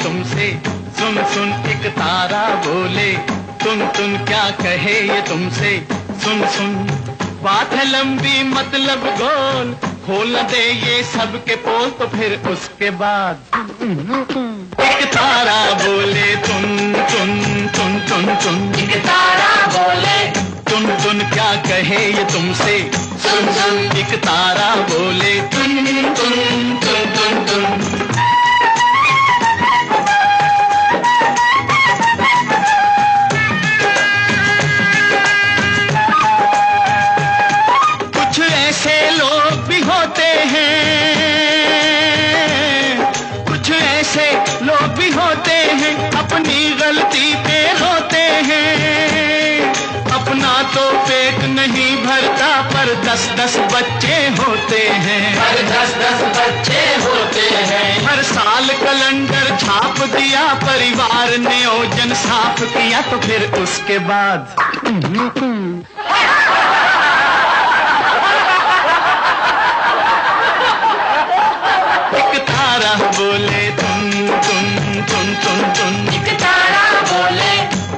तुमसे, सुन सुन एक तारा बोले, तुन तुन क्या कहे ये तुमसे, सुन सुन। बात है लंबी मतलब गोल, खोल दे ये सब के पोल, तो फिर उसके बाद एक तारा बोले, तुन तुन तुन तुन तुन। एक तारा बोले, तुन तुन क्या कहे ये तुमसे, सुन सुन। एक तारा बोले, तुन तुन तुन तुन तुन। कुछ ऐसे लोग भी होते हैं, कुछ ऐसे लोग भी होते हैं, अपनी गलती पे रोते हैं। अपना तो पेट नहीं भरता, पर 10-10 बच्चे होते हैं, हर 10-10 बच्चे होते हैं। हर साल कैलेंडर छाप दिया, परिवार ने ओजन साफ किया, तो फिर उसके बाद एक तारा बोले, तुन तुन तुन तुन तुन। एक तारा बोले,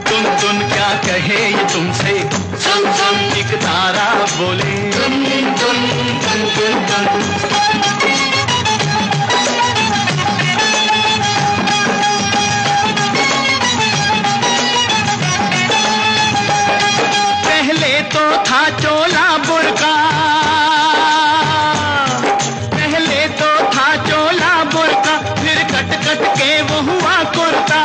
तुन तुन क्या कहे ये तुमसे, सुन सुन। एक तारा बोले, तुन तुन तुन तुन तुन। पहले तो था चोला बुर्का, पहले तो था चोला बुर्का, फिर कट कट के वो हुआ कुर्ता।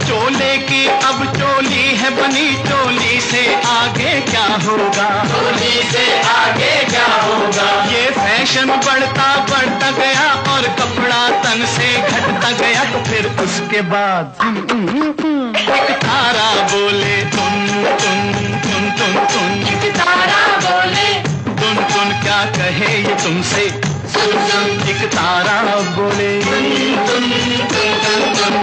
चोले की अब चोली है बनी, चोली से आगे क्या होगा, चोली से आगे क्या होगा। ये फैशन बढ़ता बढ़ता गया, और कपड़ा तन से घटता गया, तो फिर उसके बाद एक तारा बोले, तुन तुन तुन तुन तुन। एक तारा बोले, तुन तुन क्या कहे ये तुमसे, सुन सुन। एक तारा बोले, तुन तुन तुन तुन।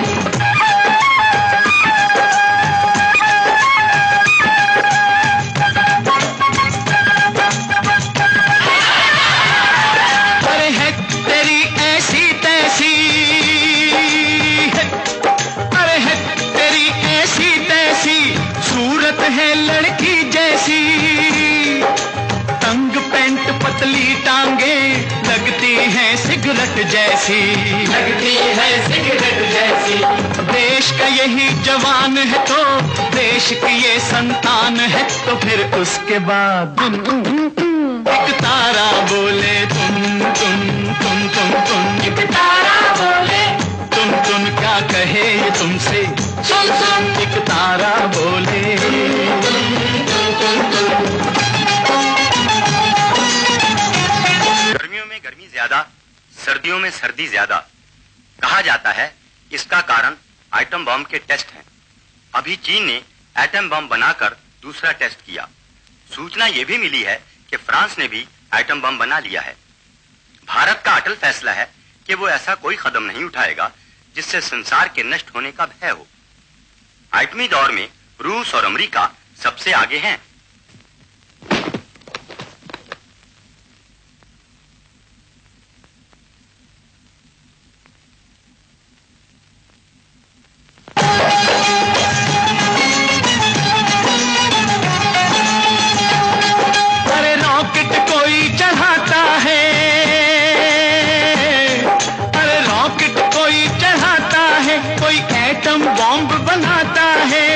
अरे है तेरी ऐसी तैसी, अरे है तेरी ऐसी तैसी, सूरत है लड़की जैसी। तंग पैंट पतली टांगे, लगती है सिगरेट जैसी, लगती है सिगरेट जैसी। देश का यही जवान है तो देश की ये संतान है, तो फिर उसके बाद एक तारा बोले, तुन तुन तुन तुन तुन। एक तारा बोले, तुन तुन क्या कहे ये तुमसे, सुन सुन। एक तारा बोले, गर्मियों में गर्मी ज्यादा, सर्दियों में सर्दी ज्यादा। कहा जाता है इसका कारण आइटम बम के टेस्ट हैं। अभी चीन ने एटम बम बनाकर दूसरा टेस्ट किया। सूचना यह भी मिली है कि फ्रांस ने भी एटम बम बना लिया है। भारत का अटल फैसला है कि वो ऐसा कोई कदम नहीं उठाएगा जिससे संसार के नष्ट होने का भय हो। आइटमी दौर में रूस और अमेरिका सबसे आगे हैं। अरे रॉकेट कोई चढ़ाता है, अरे रॉकेट कोई चढ़ाता है, कोई एटम बॉम्ब बनाता है।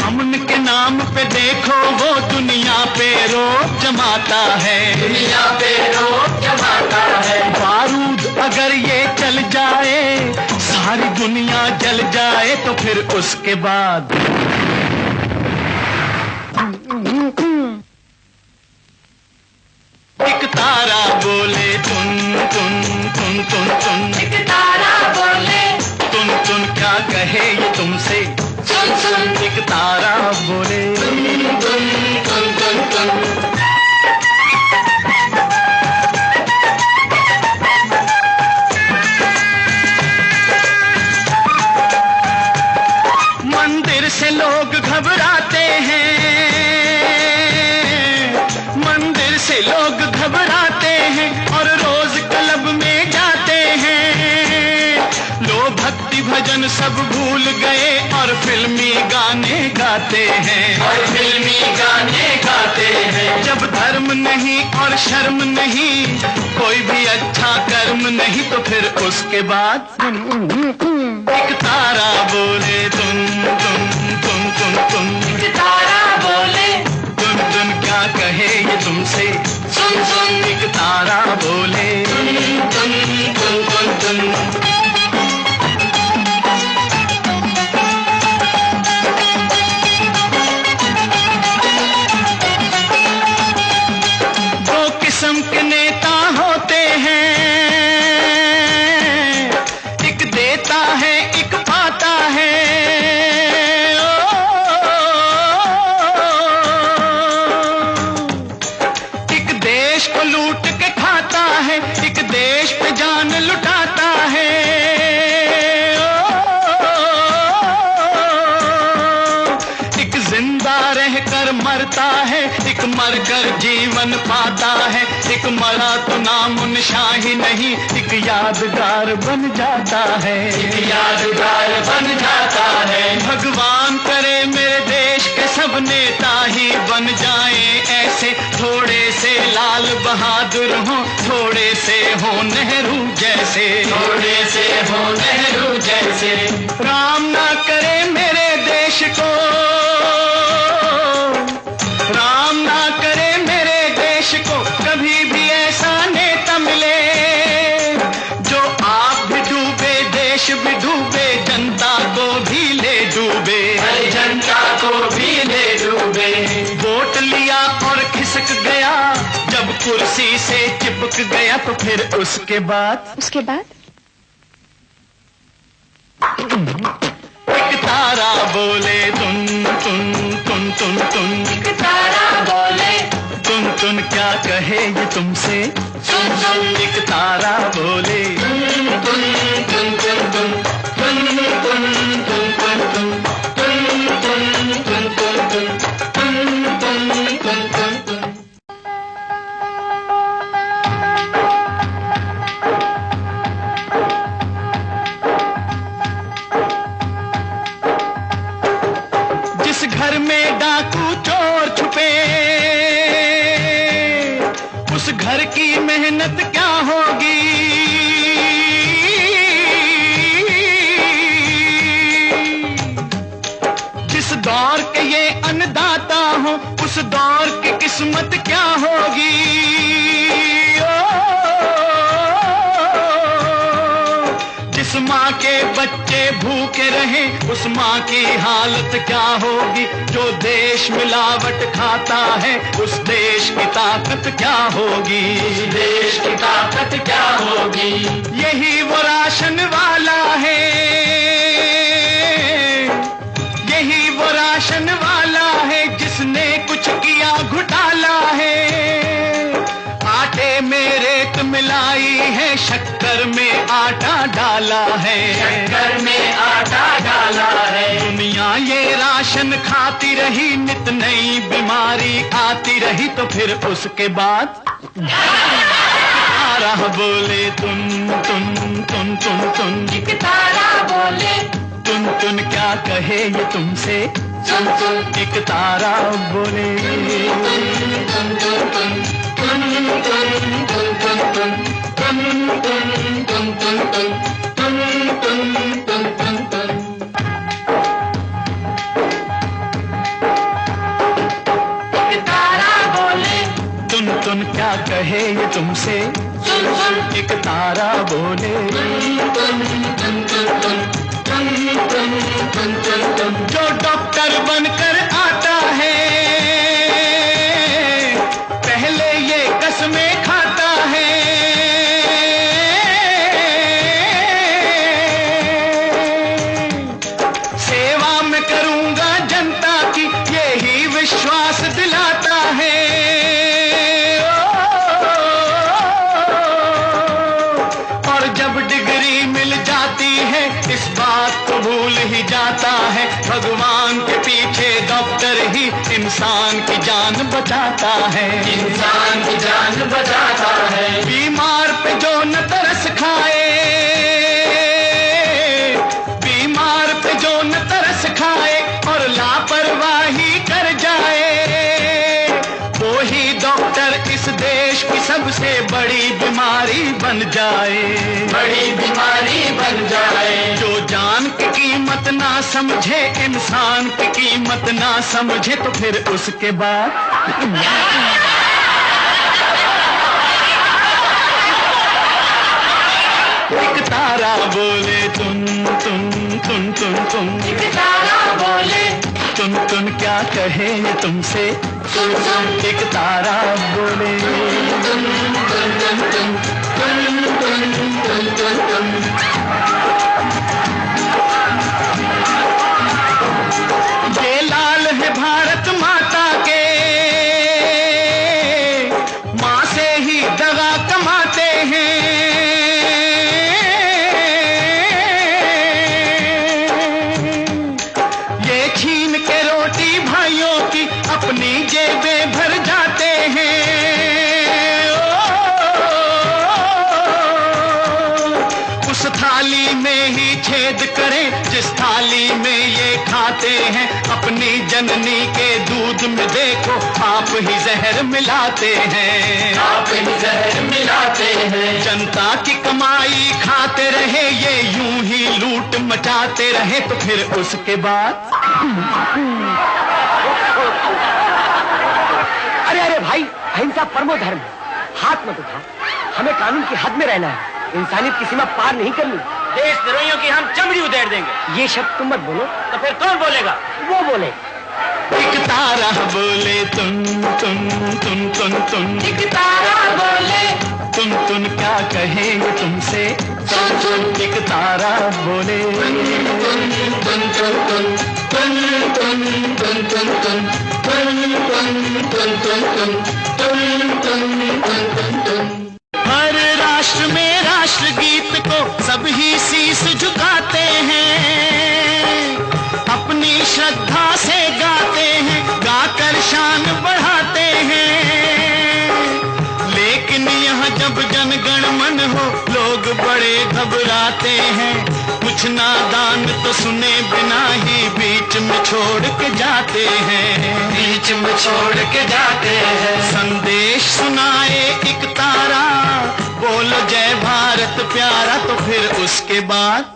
अमन के नाम पे देखो वो दुनिया पे रोक जमाता है, दुनिया पे रोक जमाता है। बारूद अगर ये चल जाए, सारी दुनिया जल जाए, तो फिर उसके बाद एक तारा बोले, तुन तुन तुन तुन तुन। एक तारा बोले, तुन तुन क्या कहे ये तुमसे, सुन सुन। एक तारा बोले, तुन तुन तुन तुन। मंदिर से लोग घबराते हैं, मंदिर से लोग घबराते हैं, और रोज क्लब में जाते हैं। सब भूल गए और फिल्मी गाने गाते हैं, और फिल्मी गाने गाते हैं। जब धर्म नहीं और शर्म नहीं, कोई भी अच्छा कर्म नहीं, तो फिर उसके बाद एक तारा बोले तुम तुम तुम तुम तुम। एक तारा बोले तुम क्या कहे ये तुमसे, सुन सुन। एक तारा बोले तुम तुम तुम तुम तुम। दो किस्म के नेता होते हैं, एक देता है एक पाता है। एक देश को लूट के खाता है, एक देश पे जान लुटाता है। एक जिंदा रहकर मरता है, एक मरकर जीवन पाता है। एक मरा तो नाम निशाही नहीं, एक यादगार बन जाता है, एक यादगार बन जाता है। भगवान करे मेरे देश के सब नेता ही बन जाएं ऐसे, थोड़े से लाल बहादुर हो, थोड़े से हो नेहरू जैसे, थोड़े से हो नेहरू जैसे। राम ना करे मेरे देश को, राम ना करे मेरे देश को कभी भी ऐसा नेता मिले, जो आप भी डूबे देश भी डूबे, जनता को भी ले डूबे, हर जनता को भी ले डूबे। वोट लिया और खिसक गया, जब कुर्सी से चिपक गया, तो फिर उसके बाद एक तारा बोले तुम तुम तुम तुम तुम। एक तारा बोले तुम क्या कहे ये तुमसे, सुन सुन। एक तारा बोले तुम तुम तुम तुम तुम। तुम तुम तुम तुम तुम। तुम तुम तुम तुम तुम। तुम तुम तुम तुम तुम। जिस घर में डाकू चोर छुपे, उस घर की मेहनत क्या होगी। जिस दौर के ये अन्नदाता हो, उस दौर की किस्मत क्या होगी। जिस माँ के बच्चे भूखे रहे, उस माँ की हालत क्या होगी। जो देश मिलावट खाता है, उस देश की ताकत क्या होगी। देश की ताकत क्या होगी। यही वो राशन वाला है, यही वो राशन वाला है, जिसने कुछ किया घोटाला है। आटे में रेत मिलाई है, शक्कर में आटा डाला है, शक्कर में आटा डाला है। दुनिया ये राशन खाती रही, नित नई बीमारी आती रही, तो फिर उसके बाद तारा बोले तुम तुम तुम तुम तुम। एक तारा बोले तुम क्या कहे ये तुमसे, सुन सुन। एक तारा बोले तुम तुम तुम तुम। तुम तुम तुम तुम तुम। तुम तुम तुम तुम तुम। तुम तुम तुम तुम तुम। एक तारा बोले तुम क्या कहे ये तुमसे, सुन सुन। एक तारा बोले तुम तुम तुम तुम। तुम तुम तुम तुम तुम। जो डॉक्टर बनकर आता है, पहले ये कसमें खाता है। सेवा में करूंगा जनता की, यही विश्वास दिलाता है। और जब डिग्री मिल जाती है, इस बात को भूल ही जाता है, भगवान के पीछे डॉक्टर ही इंसान की जान बचाता है। इंसान की जान बचाता है। बीमार पे जो न तरस खाए, बीमार से बड़ी बीमारी बन जाए, बड़ी बीमारी बन जाए। जो जान की कीमत ना समझे, इंसान की कीमत ना समझे, तो फिर उसके बाद एक तारा बोले तुन तुन तुन तुन तुन, एक तारा बोले तुन तुन क्या कहे ये तुमसे, सुन सुन, एक तारा बोले तुन तुन तुन तुन तुन तुन तुन तुन तुन। ये लाल है भारत माता के, माँ से ही दगा कमाते हैं। ये छीन के रोटी भाइयों की अपनी जेबें भर जाते हैं। उस थाली में ही छेद करें जिस थाली में ये खाते हैं, अपनी जननी के दूध में देखो आप ही जहर मिलाते हैं, आप ही जहर मिलाते हैं। जनता की कमाई खाते रहे ये, यूं ही लूट मचाते रहे, तो फिर उसके बाद अरे अरे भाई, अहिंसा परमो धर्म है, हाथ मत उठा। हमें कानून की हद में रहना है, इंसानियत की सीमा पार नहीं करनी। देशद्रोहियों की हम चमड़ी उधेड़ देंगे। ये शब्द तुम मत बोलो। तो फिर कौन बोलेगा? वो बोले। एक तारा बोले तुन तुन तुन तुन तुन, एक तारा बोले तुन तुन क्या कहे ये तुमसे, सुन सुन, एक तारा बोले तुन तुन तुन तुन तुन तुन तुन तुन तुन तुन तुन तुन तुन तुन तुन तुन तुन। हर राष्ट्र में राष्ट्रगीत को सब ही शीश झुकाते हैं, अपनी श्रद्धा से गाते हैं, गाकर शान बढ़ाते हैं। लेकिन यहाँ जब जनगण मन हो लोग बड़े घबराते हैं, कुछ नादान तो सुने बिना ही बीच में छोड़ के जाते हैं, बीच में छोड़ के जाते हैं। संदेश सुनाए एक तारा, बोलो जय भारत प्यारा, तो फिर उसके बाद